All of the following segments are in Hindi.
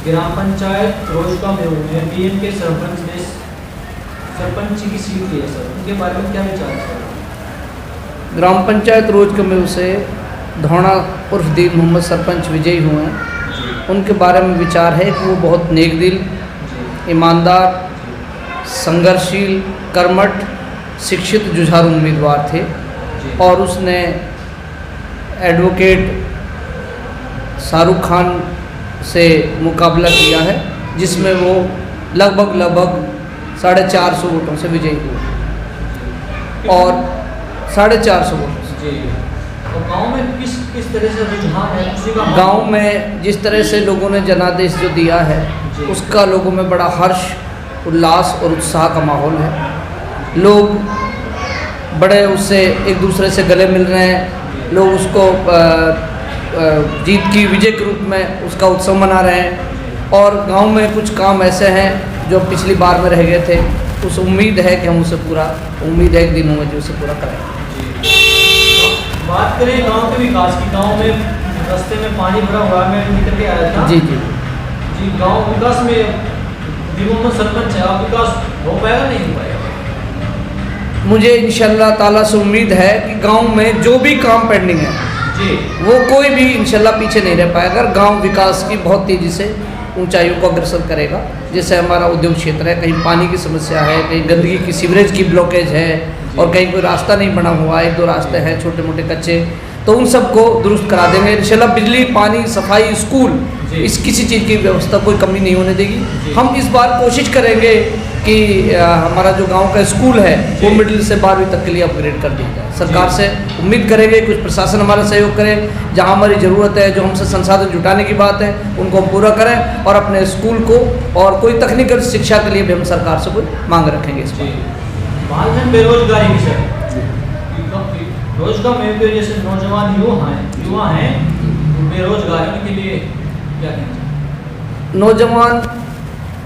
ग्राम पंचायत रोजका में बीएम के सरपंच ने सरपंच की सीट ली है सर, उनके बारे में क्या विचार है सर? ग्राम पंचायत रोज कमेव से धौणा उर्फ दीन मोहम्मद सरपंच विजयी हुए हैं। उनके बारे में विचार है कि वो बहुत नेक दिल, ईमानदार, संघर्षशील, कर्मठ, शिक्षित, जुझारू उम्मीदवार थे और उसने एडवोकेट शाहरुख खान से मुकाबला किया है, जिसमें वो लगभग 450 वोटों से विजयी हुए और 450 वोटों से। तो गांव में किस तरह से रुझान है उसी का? गांव में जिस तरह से लोगों ने जनादेश जो दिया है उसका लोगों में बड़ा हर्ष, उल्लास और उत्साह का माहौल है। लोग बड़े उससे एक दूसरे से गले मिल रहे हैं। लोग उसको जीत की विजय के रूप में उसका उत्सव मना रहे हैं और गांव में कुछ काम ऐसे हैं जो पिछली बार में रह गए थे। उस उम्मीद है कि हम उसे पूरा, उम्मीद है एक दिन में जो उसे पूरा करेंगे। बात करें गांव के विकास की, गांव में रास्ते में पानी भरा हुआ है, मैं निकल के आया था। जी गांव विकास में दिवंगत सरपंच है, आप विकास हो पाएगा नहीं हो पाएगा? मुझे इंशाल्लाह ताला से उम्मीद है कि गांव में जो भी काम पेंडिंग है वो कोई भी इंशाल्लाह पीछे नहीं रह पाएगा। गांव विकास की बहुत तेज़ी से ऊंचाइयों को अग्रसर करेगा। जैसे हमारा उद्योग क्षेत्र है, कहीं पानी की समस्या है, कहीं गंदगी की, सीवरेज की ब्लॉकेज है और कहीं कोई रास्ता नहीं बना हुआ, 1-2 रास्ते हैं छोटे मोटे कच्चे, तो उन सबको दुरुस्त करा देंगे इंशाल्लाह। बिजली, पानी, सफाई, स्कूल, इस किसी चीज़ की व्यवस्था कोई कमी नहीं होने देगी। हम इस बार कोशिश करेंगे कि हमारा जो गांव का स्कूल है वो मिडिल से 12वीं तक के लिए अपग्रेड कर दिया जाए। सरकार से उम्मीद करेंगे कुछ प्रशासन हमारा सहयोग करे, जहां हमारी ज़रूरत है, जो हमसे संसाधन जुटाने की बात है उनको हम पूरा करें और अपने स्कूल को और कोई तकनीकल शिक्षा के लिए भी हम सरकार से कोई मांग रखेंगे। इस बात बेरोजगारी की सर, रोजगार में जैसे नौजवान युवा हैं बेरोजगार के लिए क्या कहना? नौजवान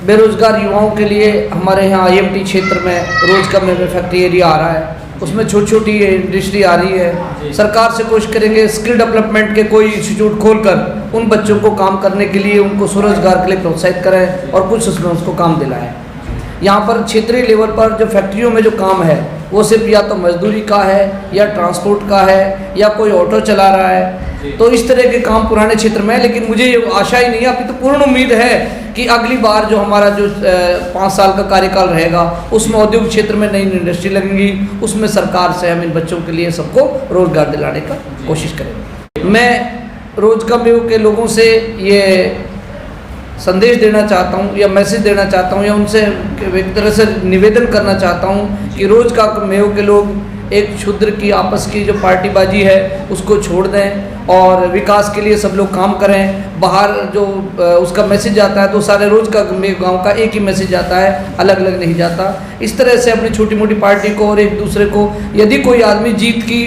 बेरोजगार युवाओं के लिए हमारे यहाँ IMT क्षेत्र में रोजगार में फैक्ट्री एरिया आ रहा है, उसमें छोटी छोटी इंडस्ट्री आ रही है। सरकार से कोशिश करेंगे स्किल डेवलपमेंट के कोई इंस्टीट्यूट खोलकर उन बच्चों को काम करने के लिए, उनको स्वरोजगार के लिए प्रोत्साहित करें और कुछ उसमें उसको काम दिलाएं। यहाँ पर क्षेत्रीय लेवल पर जो फैक्ट्रियों में जो काम है वो सिर्फ या तो मजदूरी का है या ट्रांसपोर्ट का है या कोई ऑटो चला रहा है, तो इस तरह के काम पुराने क्षेत्र में है। लेकिन मुझे ये आशा ही नहीं है, अभी तो पूर्ण उम्मीद है कि अगली बार जो हमारा जो 5 साल का कार्यकाल रहेगा उसमें औद्योगिक क्षेत्र में नई इंडस्ट्री लगेंगी, उसमें सरकार से हम इन बच्चों के लिए सबको रोजगार दिलाने का कोशिश करेंगे। मैं रोजगार के लोगों से ये संदेश देना चाहता हूँ या मैसेज देना चाहता हूँ या उनसे एक तरह से निवेदन करना चाहता हूँ कि रोज का मेव के लोग एक क्षुद्र की आपस की जो पार्टीबाजी है उसको छोड़ दें और विकास के लिए सब लोग काम करें। बाहर जो उसका मैसेज जाता है तो सारे रोज का गांव का एक ही मैसेज जाता है, अलग अलग नहीं जाता। इस तरह से अपनी छोटी मोटी पार्टी को और एक दूसरे को, यदि कोई आदमी जीत की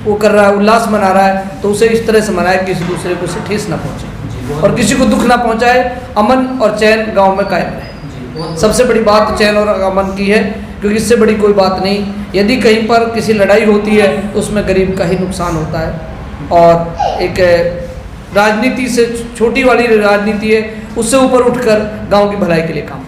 वो कर रहा है, उल्लास मना रहा है, तो उसे इस तरह से मनाए कि किसी दूसरे को उसे ठेस ना पहुँचे और किसी को दुख ना पहुंचाए। अमन और चैन गांव में कायम रहे, सबसे बड़ी बात चैन और अमन की है, क्योंकि इससे बड़ी कोई बात नहीं। यदि कहीं पर किसी लड़ाई होती है तो उसमें गरीब का ही नुकसान होता है और एक राजनीति से छोटी वाली राजनीति है, उससे ऊपर उठकर गांव की भलाई के लिए काम